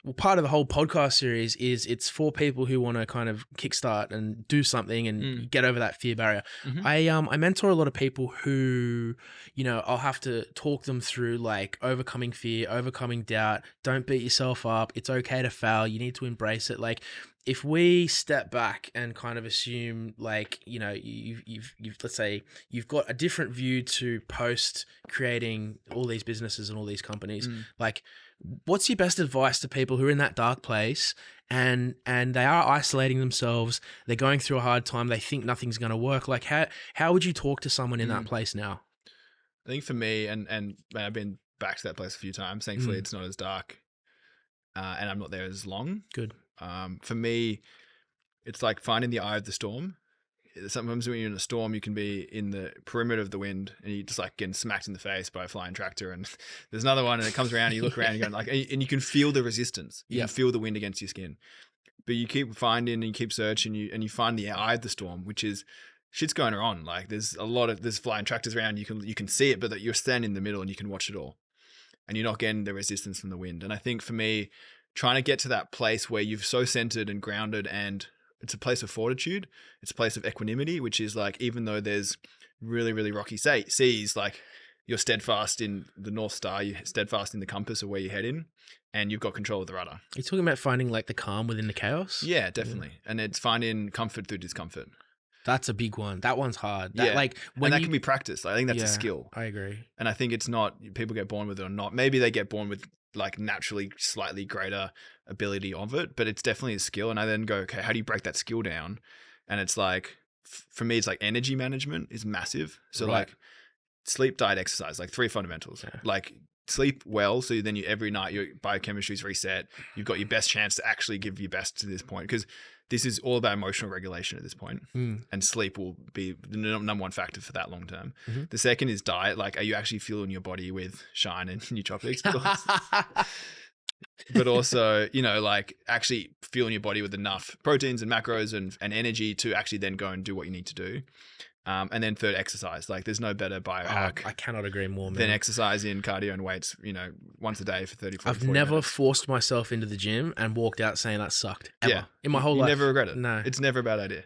well, part of the whole podcast series is it's for people who want to kind of kickstart and do something and get over that fear barrier. I mentor a lot of people who, I'll have to talk them through like overcoming fear, overcoming doubt. Don't beat yourself up. It's okay to fail. You need to embrace it. Like, if we step back and kind of assume like, you've let's say you've got a different view to post creating all these businesses and all these companies, like, what's your best advice to people who are in that dark place and they are isolating themselves, they're going through a hard time, they think nothing's going to work? Like, how would you talk to someone in that place now? I think for me, and I've been back to that place a few times, thankfully it's not as dark and I'm not there as long. Good. For me, it's like finding the eye of the storm. Sometimes when you're in a storm, you can be in the perimeter of the wind and you're just like getting smacked in the face by a flying tractor, and there's another one and it comes around and you look around and you're going like, and you can feel the resistance. You can feel the wind against your skin, but you keep finding and you keep searching and you find the eye of the storm, which is shit's going on. Like there's flying tractors around. You can see it, but that you're standing in the middle and you can watch it all, and you're not getting the resistance from the wind. And I think for me, trying to get to that place where you've so centered and grounded, and it's a place of fortitude. It's a place of equanimity, which is like, even though there's really, really rocky seas, like you're steadfast in the North Star, you're steadfast in the compass of where you're heading, and you've got control of the rudder. You're talking about finding like the calm within the chaos? Yeah, definitely. And it's finding comfort through discomfort. That's a big one. That one's hard. Like when that can be practiced. I think that's a skill. I agree. And I think it's not, people get born with it or not. Maybe they get born with like naturally slightly greater ability of it, but it's definitely a skill. And I then go, okay, how do you break that skill down? And it's like, for me, it's like energy management is massive. So like sleep, diet, exercise, like 3 fundamentals. Yeah. Like sleep well, so then every night your biochemistry is reset. You've got your best chance to actually give your best to this point, because this is all about emotional regulation at this point. And sleep will be the number one factor for that long term. The second is diet. Like, are you actually fueling your body with shine and nootropics? But also, like actually fueling your body with enough proteins and macros and energy to actually then go and do what you need to do. And then third, exercise. Like, there's no better biohack. I cannot agree more, man. Than exercise in cardio and weights, once a day for 30, 40 I've never minutes. forced myself into the gym and walked out saying that sucked. Ever. Yeah. In my whole life. You never regret it. No. It's never a bad idea.